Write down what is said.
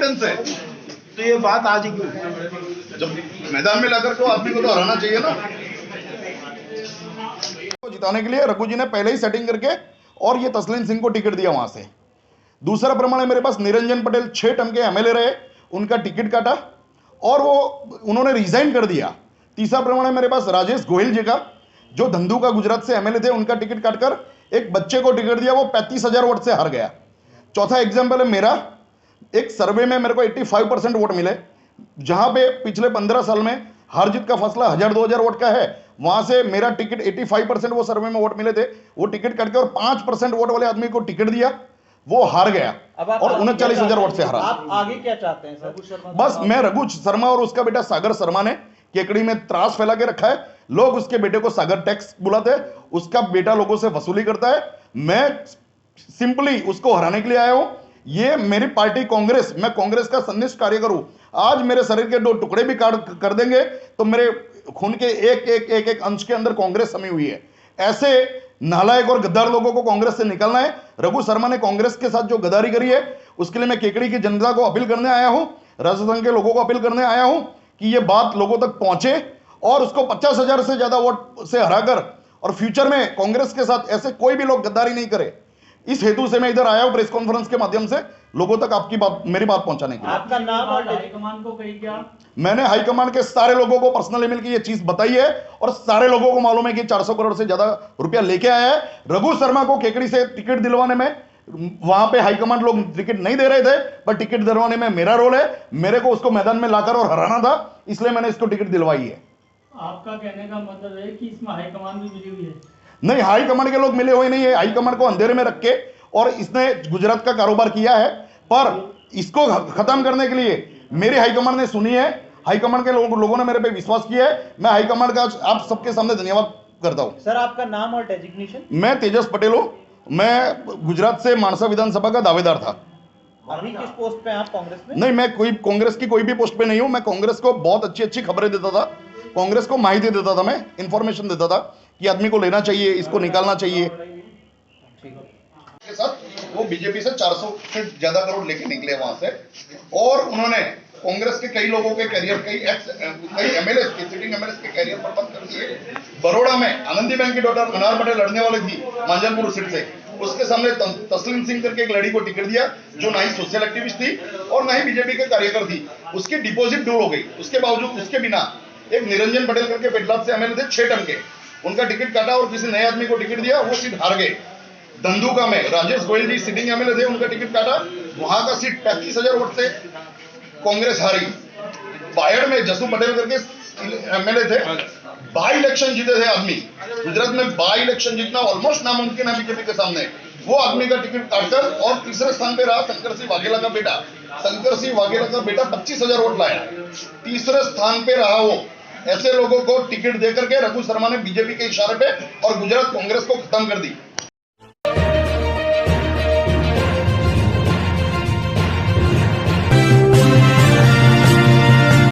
Confidence है। तो ये बात आज ही क्यों? जब मैदान में लाकर को आदमी को तो हराना चाहिए ना। जिताने के लिए रघु जी ने पहले ही सेटिंग करके और ये तस्लीम सिंह को टिकट दिया वहां से। दूसरा प्रमाण है मेरे पास निरंजन पटेल 6 टर्म के एमएलए रहे, उनका टिकट काटा और वो उन्होंने रिजाइन कर दिया। तीसरा प्रमाण है मेरे पास राजेश गोयल जी का, जो धंधुका गुजरात से एमएलए थे, उनका टिकट काटकर एक बच्चे को टिकट दिया, वो 35,000 वोट से हार गया। चौथा एग्जाम्पल है मेरा, एक सर्वे में मेरे को 85% वोट मिले, जहां पे पिछले 15 साल में हार जीत का फैसला 1000-2000 वोट का है, वहां से मेरा टिकट 85% वो सर्वे में वोट मिले थे, वो टिकट काट के और 5% वोट वाले आदमी को टिकट दिया, वो हार गया और 39,000 वोट से हारा। आप आगे क्या चाहते हैं सर? बस मैं रघु शर्मा और उसका बेटा सागर शर्मा ने केकड़ी में त्रास फैला के रखा है। लोग उसके बेटे को सागर टैक्स बुलाते हैं, उसका बेटा लोगों से वसूली करता है। मैं सिंपली उसको हराने के लिए आया हूं। ये मेरी पार्टी कांग्रेस, मैं कांग्रेस का सन्निष्ठ कार्यकर हूं। आज मेरे शरीर के 2 टुकड़े भी कर देंगे तो मेरे खून के एक अंश के अंदर कांग्रेस समी हुई है। ऐसे नालायक और गद्दार लोगों को कांग्रेस से निकालना है। रघु शर्मा ने कांग्रेस के साथ जो गद्दारी करी है, उसके लिए मैं केकड़ी की जनता को अपील करने आया हूं, राजस्थान के लोगों को अपील करने आया हूं कि यह बात लोगों तक पहुंचे और उसको 50,000 से ज्यादा वोट से हराकर और फ्यूचर में कांग्रेस के साथ ऐसे कोई भी लोग गद्दारी नहीं करे। इस हेतु से मैं इधर आया हूं प्रेस कॉन्फ्रेंस के माध्यम से लोगों तक आपकी बात, मेरी बात पहुंचाने के लिए। आपका नाम और हाईकमान को कही क्या? मैंने हाईकमान के सारे लोगों को पर्सनली मिलकर ये चीज बताई है और सारे लोगों को मालूम है कि 400 करोड़ से ज्यादा रुपया लेके आया है। रघु शर्मा को केकड़ी से टिकट दिलवाने में वहां पे हाईकमान लोग टिकट नहीं दे रहे थे, पर टिकट दिलवाने में मेरा रोल है। मेरे को उसको मैदान में लाकर और हराना था, इसलिए मैंने इसको टिकट दिलवाई है। आपका कहने का मतलब है कि इसमें हाईकमान भी मिली हुई है? नहीं, हाईकमान के लोग मिले हुए नहीं है। हाईकमान को अंधेरे में रख के और इसने गुजरात का कारोबार किया है, पर इसको खत्म करने के लिए मेरी हाईकमान ने सुनी है। हाईकमान के लोगों ने मेरे पे विश्वास किया है। मैं हाईकमान का आप सबके सामने धन्यवाद करता हूं। सर आपका नाम और डेजिग्नेशन? मैं तेजस पटेल हूं। मैं गुजरात से मानसा विधानसभा का दावेदार था। अभी किस पोस्ट पे हैं आप कांग्रेस में? नहीं, मैं कोई कांग्रेस की कोई भी पोस्ट पे नहीं हूं। मैं कांग्रेस को बहुत अच्छी खबरें देता था, कांग्रेस को माहिती देता था, मैं इंफॉर्मेशन देता था कि आदमी को लेना चाहिए, इसको निकालना चाहिए। के साथ वो बीजेपी से 400 से ज्यादा करोड़ लेके निकले वहां से और उन्होंने कांग्रेस के कई लोगों के करियर, कई एमएलए के, सिटिंग एमएलए के करियर बर्बाद कर दिए। बड़ौदा में आनंदीबेन की डॉटर मनार पटेल लड़ने वाली थी मांजलपुर सीट से, उसके सामने तस्लीम सिंह करके एक लड़ी को टिकट दिया, जो ना ही सोशल एक्टिविस्ट थी और ना ही बीजेपी के कार्यकर थी। उसकी डिपॉजिट डूल हो गई। उसके बावजूद, उसके बिना एक निरंजन पटेल करके पेटलाद से एमएलए थे 6 टर्म के, उनका टिकट काटा और किसी नए आदमी को टिकट दिया, वो सीट हार गए। धंधुका में राजेश गोयल जी सिटिंग एमएलए थे, उनका टिकट काटा, वहां का सीट 35,000 वोट से कांग्रेस हारी। बायड़ में जसू पटेल करके एमएलए थे, बाई इलेक्शन जीते थे आदमी। गुजरात में बाई इलेक्शन जीतना ऑलमोस्ट नामुमकिन है बीजेपी के सामने। वो आदमी का टिकट काटकर और तीसरे स्थान पे रहा शंकर सिंह वाघेला का बेटा। शंकर सिंह वाघेला का बेटा 25,000 वोट लाया, तीसरे स्थान पे रहा वो। ऐसे लोगों को टिकट देकर के रघु शर्मा ने बीजेपी के इशारे पे और गुजरात कांग्रेस को खत्म कर दी।